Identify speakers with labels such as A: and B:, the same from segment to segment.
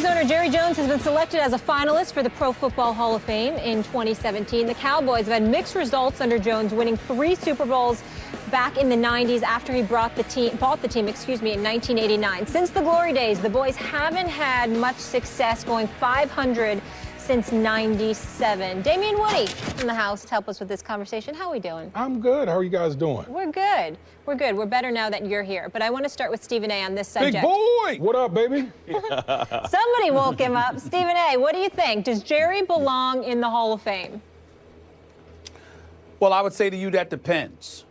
A: owner Jerry Jones has been selected as a finalist for the Pro Football Hall of Fame in 2017. The Cowboys have had mixed results under Jones, winning 3 Super Bowls back in the 90s after he bought the team in 1989. Since the glory days, the boys haven't had much success, going 500 since 97. Damian Woody in the house to help us with this conversation. How are we doing?
B: I'm good. How are you guys doing?
A: We're good. We're good. We're better now that you're here. But I want to start with Stephen A. on this subject.
B: Big boy! What up, baby?
A: Somebody woke him up. Stephen A., what do you think? Does Jerry belong in the Hall of Fame?
C: Well, I would say to you that depends.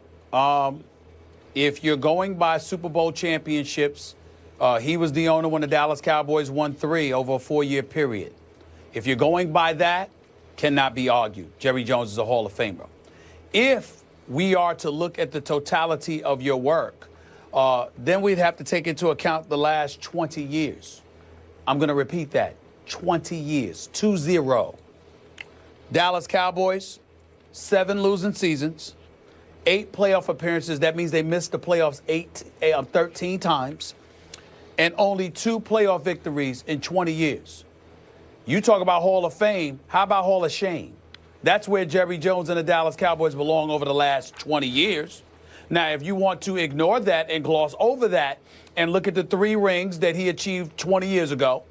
C: If you're going by Super Bowl championships, he was the owner when the Dallas Cowboys won 3 over a 4-year period. If you're going by that, cannot be argued. Jerry Jones is a Hall of Famer. If we are to look at the totality of your work, then we'd have to take into account the last 20 years. I'm going to repeat that. 20 years. 2-0. Dallas Cowboys, 7 losing seasons, 8 playoff appearances. That means they missed the playoffs 13 times, and only 2 playoff victories in 20 years. You talk about Hall of Fame, how about Hall of Shame? That's where Jerry Jones and the Dallas Cowboys belong over the last 20 years. Now, if you want to ignore that and gloss over that and look at the 3 rings that he achieved 20 years ago,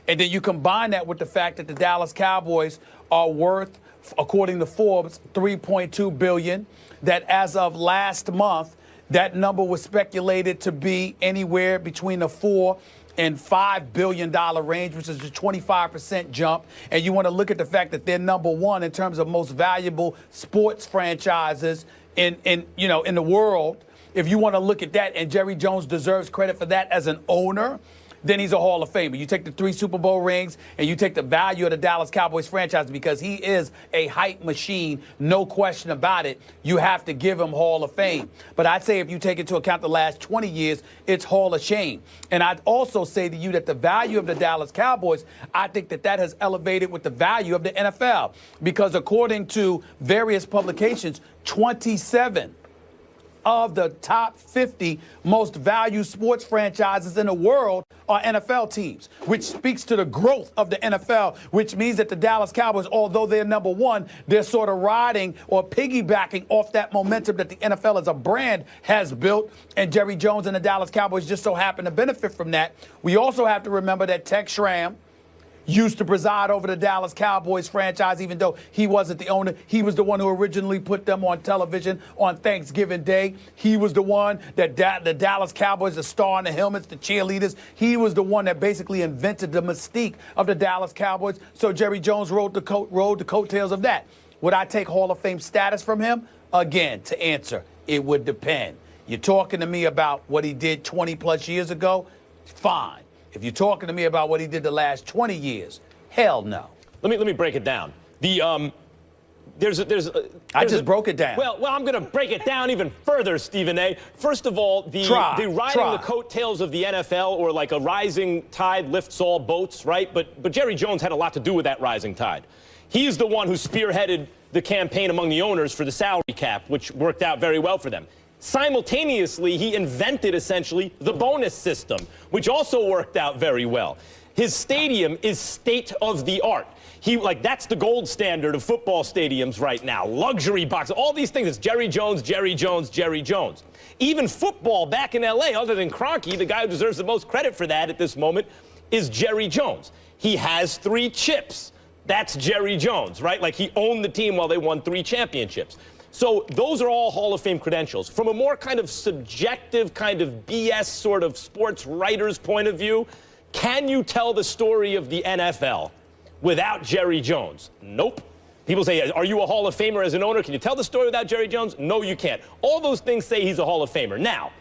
C: and then you combine that with the fact that the Dallas Cowboys are worth, according to Forbes, $3.2 billion, that as of last month, that number was speculated to be anywhere between the $4 and $5 billion range, which is a 25% jump. And you want to look at the fact that they're number 1 in terms of most valuable sports franchises in the world. If you want to look at that, and Jerry Jones deserves credit for that as an owner, then he's a Hall of Famer. You take the 3 Super Bowl rings and you take the value of the Dallas Cowboys franchise, because he is a hype machine, no question about it. You have to give him Hall of Fame. But I'd say if you take into account the last 20 years, it's Hall of Shame. And I'd also say to you that the value of the Dallas Cowboys, I think that has elevated with the value of the NFL. Because according to various publications, 27 of the top 50 most valued sports franchises in the world are NFL teams, which speaks to the growth of the NFL, which means that the Dallas Cowboys, although they're number 1, they're sort of riding or piggybacking off that momentum that the NFL as a brand has built, and Jerry Jones and the Dallas Cowboys just so happen to benefit from that. We also have to remember that Tex Schramm used to preside over the Dallas Cowboys franchise, even though he wasn't the owner. He was the one who originally put them on television on Thanksgiving Day. He was the one that the Dallas Cowboys, the star in the helmets, the cheerleaders, he was the one that basically invented the mystique of the Dallas Cowboys. So Jerry Jones rode the coattails of that. Would I take Hall of Fame status from him? Again, to answer, it would depend. You're talking to me about what he did 20 plus years ago? Fine. If you're talking to me about what he did the last 20 years, hell no.
D: Let me break it down. I
C: just broke it down.
D: Well, I'm going to break it down even further, Stephen A. First of all, the riding the coattails of the NFL, or like a rising tide lifts all boats, right? But Jerry Jones had a lot to do with that rising tide. He's the one who spearheaded the campaign among the owners for the salary cap, which worked out very well for them. Simultaneously, he invented essentially the bonus system, which also worked out very well. His stadium is state of the art. That's the gold standard of football stadiums right now. Luxury boxes, all these things. It's Jerry Jones, Jerry Jones, Jerry Jones. Even football back in LA, other than Kroenke, the guy who deserves the most credit for that at this moment is Jerry Jones. He has 3 chips. That's Jerry Jones, right? Like, he owned the team while they won 3 championships. So those are all Hall of Fame credentials. From a more kind of subjective, kind of BS sort of sports writer's point of view, can you tell the story of the NFL without Jerry Jones? Nope. People say, are you a Hall of Famer as an owner? Can you tell the story without Jerry Jones? No, you can't. All those things say he's a Hall of Famer. Now,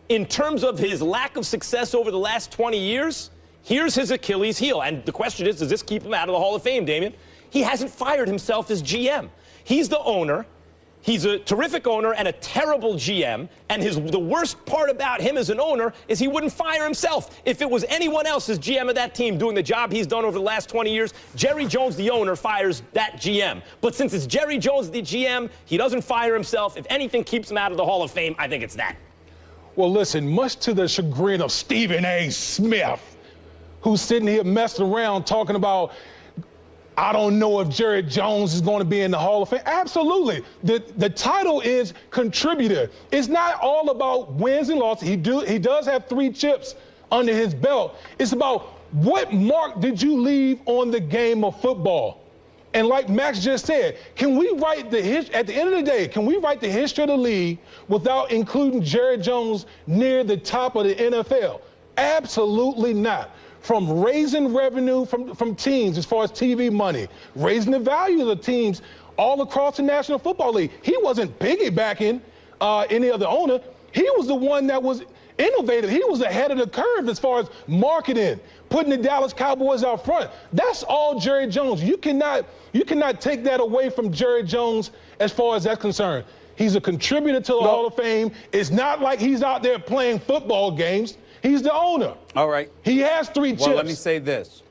D: in terms of his lack of success over the last 20 years, here's his Achilles heel. And the question is, does this keep him out of the Hall of Fame, Damian? He hasn't fired himself as GM. He's the owner. He's a terrific owner and a terrible GM, and the worst part about him as an owner is he wouldn't fire himself. If it was anyone else as GM of that team doing the job he's done over the last 20 years, Jerry Jones, the owner, fires that GM. But since it's Jerry Jones, the GM, he doesn't fire himself. If anything keeps him out of the Hall of Fame, I think it's that.
B: Well, listen, much to the chagrin of Stephen A. Smith, who's sitting here messing around talking about, I don't know if Jerry Jones is going to be in the Hall of Fame. Absolutely. The title is contributor. It's not all about wins and losses. He does have 3 chips under his belt. It's about what mark did you leave on the game of football? And like Max just said, can we write at the end of the day, can we write the history of the league without including Jerry Jones near the top of the NFL? Absolutely not. From raising revenue from teams as far as TV money, raising the value of the teams all across the National Football League. He wasn't piggybacking any other owner. He was the one that was innovative. He was ahead of the curve as far as marketing, putting the Dallas Cowboys out front. That's all Jerry Jones. You cannot take that away from Jerry Jones as far as that's concerned. He's a contributor to the Hall of Fame. It's not like he's out there playing football games. He's the owner.
C: All right.
B: He has 3 chips.
C: Well, let me say this.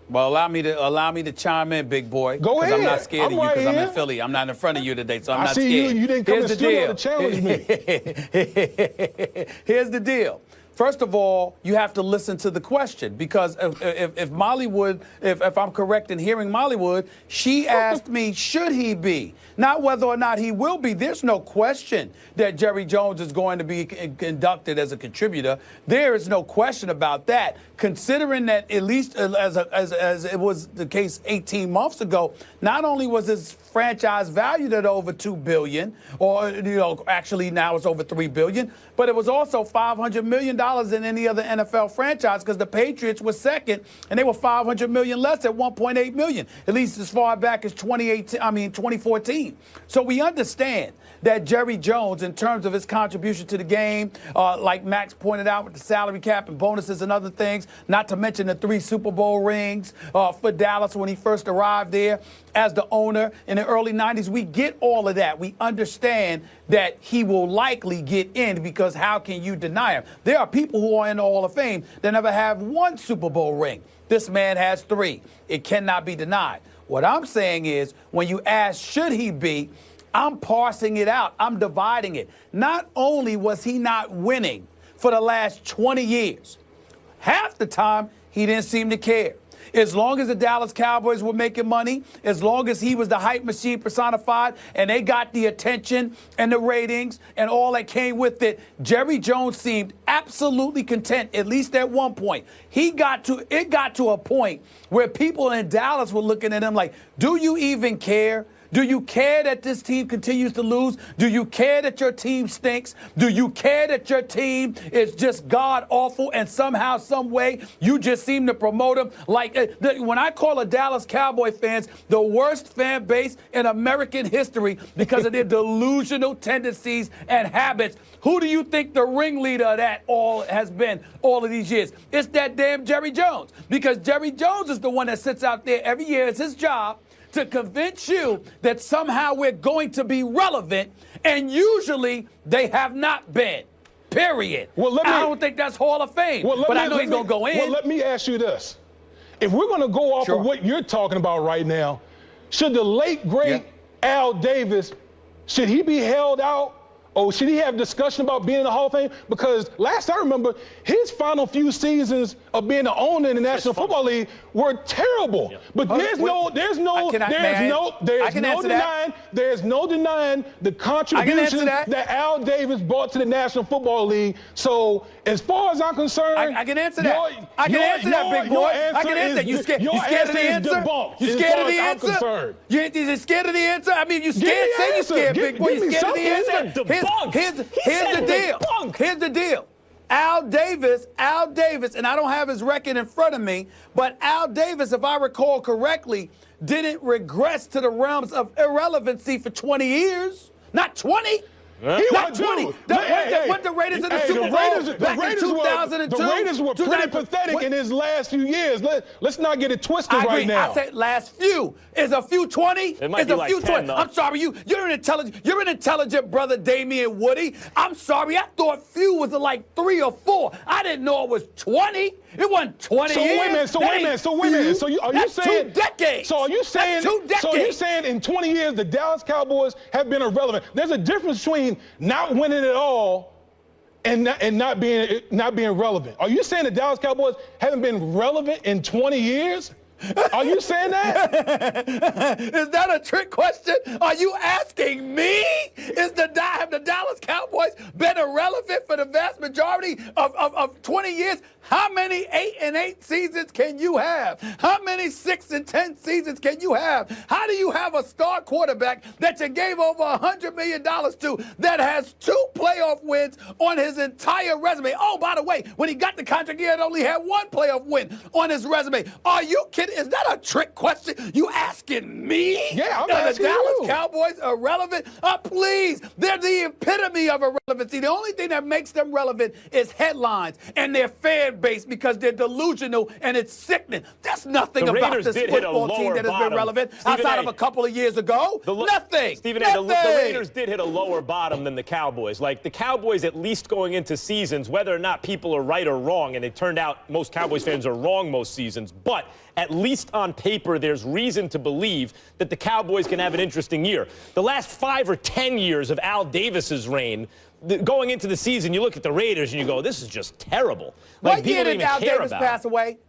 C: Well, allow me to chime in, big boy.
B: Go ahead.
C: I'm not scared of you because
B: right
C: I'm
B: here.
C: in Philly. I'm not in front of you today, so I'm not
B: scared. I see you didn't come to the studio to challenge me.
C: Here's the deal. First of all, you have to listen to the question because if Mollywood, if I'm correct in hearing Mollywood, she asked me, should he be? Not whether or not he will be. There's no question that Jerry Jones is going to be inducted as a contributor. There is no question about that. Considering that at least as it was the case 18 months ago, not only was his franchise valued at over $2 billion, or actually now it's over $3 billion, but it was also $500 million in any other NFL franchise because the Patriots were second and they were $500 million less at $1.8 million, at least as far back as 2014. So we understand that Jerry Jones, in terms of his contribution to the game, like Max pointed out with the salary cap and bonuses and other things, not to mention the 3 Super Bowl rings for Dallas when he first arrived there as the owner in the early 90s. We get all of that. We understand that he will likely get in because how can you deny him? There are people who are in the Hall of Fame that never have 1 Super Bowl ring. This man has 3. It cannot be denied. What I'm saying is when you ask, should he be, I'm parsing it out. I'm dividing it. Not only was he not winning for the last 20 years, half the time he didn't seem to care. As long as the Dallas Cowboys were making money, as long as he was the hype machine personified and they got the attention and the ratings and all that came with it, Jerry Jones seemed absolutely content, at least at one point. It got to a point where people in Dallas were looking at him like, do you even care? Do you care that this team continues to lose? Do you care that your team stinks? Do you care that your team is just god-awful and somehow, some way, you just seem to promote them? Like, when I call a Dallas Cowboy fans the worst fan base in American history because of their delusional tendencies and habits, who do you think the ringleader of that all has been all of these years? It's that damn Jerry Jones. Because Jerry Jones is the one that sits out there every year. It's his job to convince you that somehow we're going to be relevant, and usually they have not been. Period.
B: Well,
C: I don't think that's Hall of Fame, but I know he's going to go in.
B: Well, let me ask you this. If we're going to go off of what you're talking about right now, should the late, great Al Davis, should he be held out? Or should he have discussion about being in the Hall of Fame? Because last I remember, his final few seasons of being the owner in the National Football League were terrible. Yeah. But there's no denying the contribution that Al Davis brought to the National Football League. So as far as I'm concerned,
C: I can answer that. I can answer that, big boy. I can answer that. You scared of the answer? You scared of the answer? You scared of the answer? I mean, you scared? Say you scared, big boy. You scared of the answer? Here's the deal. Here's the deal. Al Davis, and I don't have his record in front of me, but Al Davis, if I recall correctly, didn't regress to the realms of irrelevancy for 20 years. Not 20. Not 20. What the Raiders in the Super Bowl back in 2002?
B: The Raiders were pretty pathetic in his last few years. Let's not get it twisted right now.
C: I said last few. Is a few 20?
D: It might be like 10,
C: I'm sorry, you're an intelligent brother, Damian Woody. I'm sorry, I thought few was like 3 or 4. I didn't know it was 20. It wasn't 20 years.
B: So wait a minute. So are you saying
C: 2 decades?
B: So are you saying?
C: That's 2 decades.
B: So are you saying in 20 years the Dallas Cowboys have been irrelevant? There's a difference between not winning at all and not being relevant. Are you saying the Dallas Cowboys haven't been relevant in 20 years? Are you saying that?
C: Is that a trick question? Are you asking me? Have the Dallas Cowboys been irrelevant for the vast majority of 20 years? How many 8-8 seasons can you have? How many 6-10 seasons can you have? How do you have a star quarterback that you gave over $100 million to that has 2 playoff wins on his entire resume? Oh, by the way, when he got the contract, he had only had 1 playoff win on his resume. Are you kidding? Is that a trick question? You asking me?
B: Yeah, I'm
C: asking
B: asking
C: the Dallas
B: you.
C: Cowboys irrelevant? Please, they're the epitome of irrelevancy. The only thing that makes them relevant is headlines and their fan base because they're delusional and it's sickening. There's nothing about this football team that has been relevant outside of a couple of years ago. Nothing.
D: Stephen A., the Raiders did hit a lower bottom than the Cowboys. Like, the Cowboys, at least going into seasons, whether or not people are right or wrong, and it turned out most Cowboys fans are wrong most seasons, but at least on paper, there's reason to believe that the Cowboys can have an interesting year. The last 5 or 10 years of Al Davis's reign, going into the season, you look at the Raiders and you go, this is just terrible. Like,
C: what year did Al Davis pass away?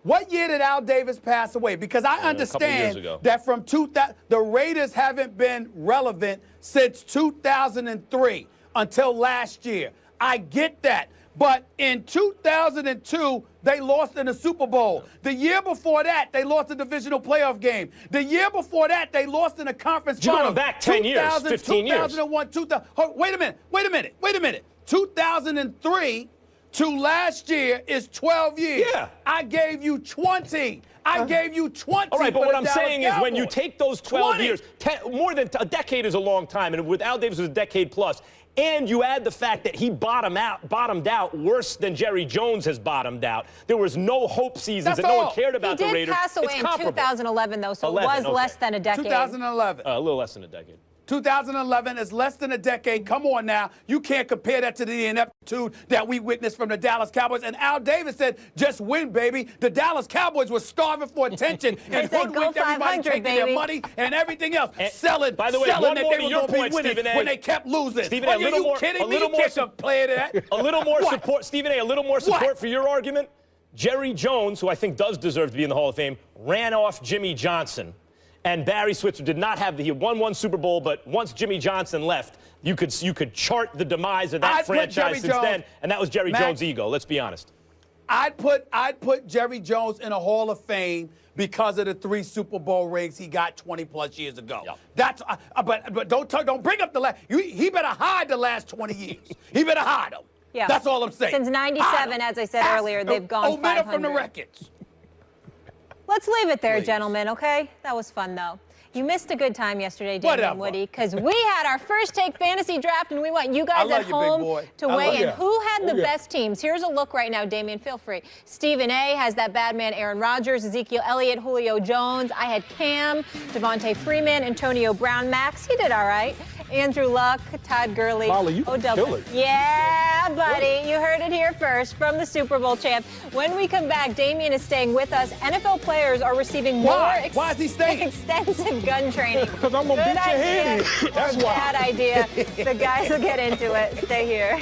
C: What year did Al Davis pass away? Because I understand that from 2000, the Raiders haven't been relevant since 2003 until last year. I get that. But in 2002, they lost in the Super Bowl. The year before that, they lost a divisional playoff game. The year before that, they lost in a conference final.
D: You're going back 10 years, 15 years.
C: 2001, 2000. Oh, wait a minute. 2003 to last year is 12 years.
D: Yeah.
C: I gave you 20. I gave you 20.
D: All right, but what I'm saying is when you
C: Cowboys.
D: take those 12 years, more than a decade is a long time, and with Al Davis, it was a decade plus. And you add the fact that he bottomed out worse than Jerry Jones has bottomed out. There was no hope seasons that no one cared about the Raiders.
A: He did pass away in 2011, though, so it was less than a decade.
C: 2011.
D: A little less than a decade.
C: 2011 is less than a decade. Come on now. You can't compare that to the ineptitude that we witnessed from the Dallas Cowboys. And Al Davis said, just win, baby. The Dallas Cowboys were starving for attention and hoodwinked everybody, taking their money and everything else. Selling,
D: by the way,
C: selling
D: one
C: that
D: more
C: they
D: to
C: were
D: your
C: going to be
D: point,
C: winning
D: Stephen A.
C: when they kept losing.
D: Stephen A.,
C: Are you kidding me? You can't play that.
D: A little more support, Stephen A., a little more support for your argument. Jerry Jones, who I think does deserve to be in the Hall of Fame, ran off Jimmy Johnson. And Barry Switzer did not have he won 1 Super Bowl, but once Jimmy Johnson left, you could chart the demise of that franchise since then, and that was Jerry Jones' ego. Let's be honest.
C: I'd put Jerry Jones in a Hall of Fame because of the 3 Super Bowl rings he got 20+ years ago. Yep. That's but don't bring up the last. He better hide the last 20 years. He better hide them.
A: Yeah.
C: That's all I'm saying.
A: Since '97, as I said earlier, they've gone 500.
C: Omit them from the records.
A: Let's leave it there, gentlemen, okay? That was fun, though. You missed a good time yesterday, David and Woody, because we had our first take fantasy draft, and we want you guys at home to weigh in. Who had the best teams? Here's a look right now, Damien, feel free. Stephen A. has that bad man Aaron Rodgers, Ezekiel Elliott, Julio Jones. I had Cam, Devontae Freeman, Antonio Brown. Max, he did all right. Andrew Luck, Todd Gurley, Odell. Yeah, buddy, you heard it here first from the Super Bowl champ. When we come back, Damien is staying with us. NFL players are receiving more
C: Why is he staying?
A: extensive gun training.
B: Because I'm going to beat your head in. That's why.
A: Bad idea. The guys will get into it. Stay here.